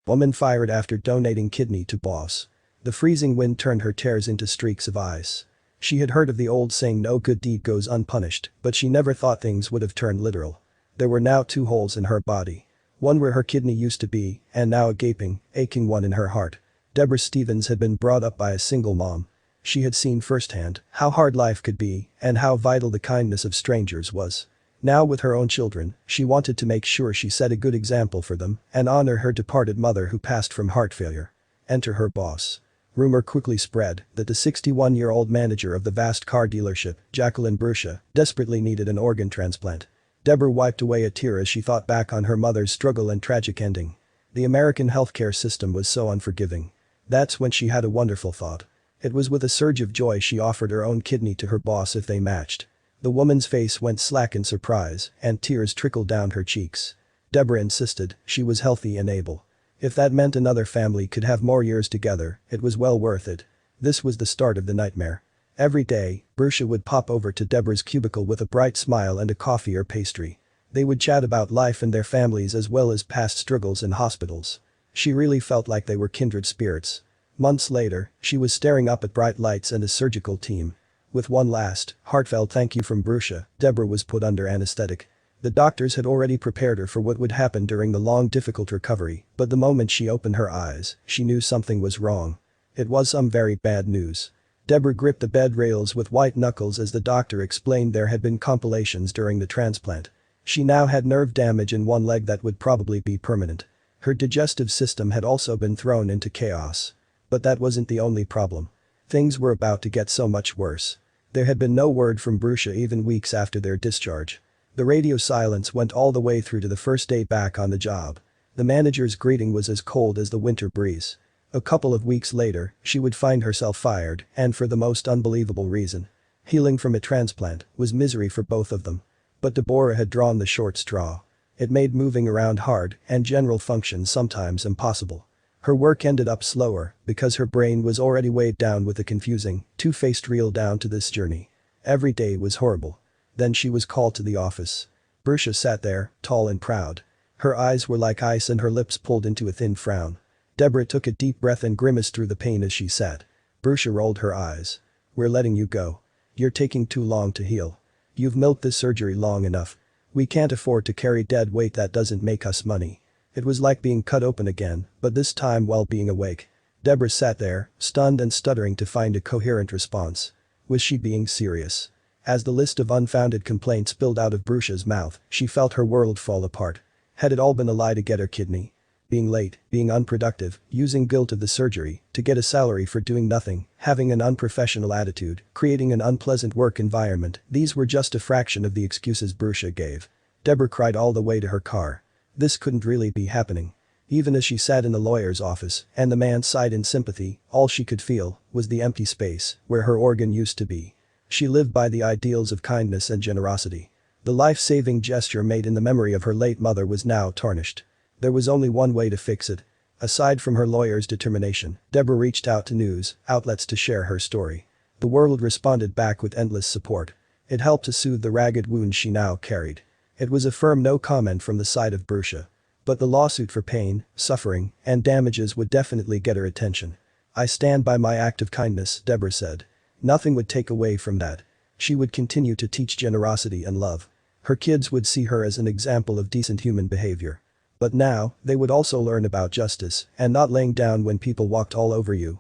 Woman fired after donating kidney to boss. The freezing wind turned her tears into streaks of ice. She had heard of the old saying no good deed goes unpunished, but she never thought things would have turned literal. There were now 2 holes in her body. One where her kidney used to be, and now a gaping, aching one in her heart. Deborah Stevens had been brought up by a single mom. She had seen firsthand how hard life could be and how vital the kindness of strangers was. Now with her own children, she wanted to make sure she set a good example for them and honor her departed mother who passed from heart failure. Enter her boss. Rumor quickly spread that the 61-year-old manager of the vast car dealership, Jacqueline Bruscia, desperately needed an organ transplant. Deborah wiped away a tear as she thought back on her mother's struggle and tragic ending. The American healthcare system was so unforgiving. That's when she had a wonderful thought. It was with a surge of joy she offered her own kidney to her boss if they matched. The woman's face went slack in surprise and tears trickled down her cheeks. Deborah insisted she was healthy and able. If that meant another family could have more years together, it was well worth it. This was the start of the nightmare. Every day, Bruscia would pop over to Deborah's cubicle with a bright smile and a coffee or pastry. They would chat about life and their families as well as past struggles in hospitals. She really felt like they were kindred spirits. Months later, she was staring up at bright lights and a surgical team. With one last, heartfelt thank you from Bruscia, Deborah was put under anesthetic. The doctors had already prepared her for what would happen during the long difficult recovery, but the moment she opened her eyes, she knew something was wrong. It was some very bad news. Deborah gripped the bed rails with white knuckles as the doctor explained there had been complications during the transplant. She now had nerve damage in one leg that would probably be permanent. Her digestive system had also been thrown into chaos. But that wasn't the only problem. Things were about to get so much worse. There had been no word from Bruscia even weeks after their discharge. The radio silence went all the way through to the first day back on the job. The manager's greeting was as cold as the winter breeze. A couple of weeks later, she would find herself fired, and for the most unbelievable reason. Healing from a transplant was misery for both of them. But Deborah had drawn the short straw. It made moving around hard and general function sometimes impossible. Her work ended up slower because her brain was already weighed down with the confusing, two-faced reel down to this journey. Every day was horrible. Then she was called to the office. Bruscia sat there, tall and proud. Her eyes were like ice and her lips pulled into a thin frown. Deborah took a deep breath and grimaced through the pain as she sat. Bruscia rolled her eyes. "We're letting you go. You're taking too long to heal. You've milked this surgery long enough. We can't afford to carry dead weight that doesn't make us money." It was like being cut open again, but this time while being awake. Deborah sat there, stunned and stuttering to find a coherent response. Was she being serious? As the list of unfounded complaints spilled out of Bruscia's mouth, she felt her world fall apart. Had it all been a lie to get her kidney? Being late, being unproductive, using guilt of the surgery to get a salary for doing nothing, having an unprofessional attitude, creating an unpleasant work environment, these were just a fraction of the excuses Bruscia gave. Deborah cried all the way to her car. This couldn't really be happening. Even as she sat in the lawyer's office and the man sighed in sympathy, all she could feel was the empty space where her organ used to be. She lived by the ideals of kindness and generosity. The life-saving gesture made in the memory of her late mother was now tarnished. There was only one way to fix it. Aside from her lawyer's determination, Deborah reached out to news outlets to share her story. The world responded back with endless support. It helped to soothe the ragged wounds she now carried. It was a firm no comment from the side of Bruscia. But the lawsuit for pain, suffering, and damages would definitely get her attention. "I stand by my act of kindness," Deborah said. Nothing would take away from that. She would continue to teach generosity and love. Her kids would see her as an example of decent human behavior. But now, they would also learn about justice and not laying down when people walked all over you,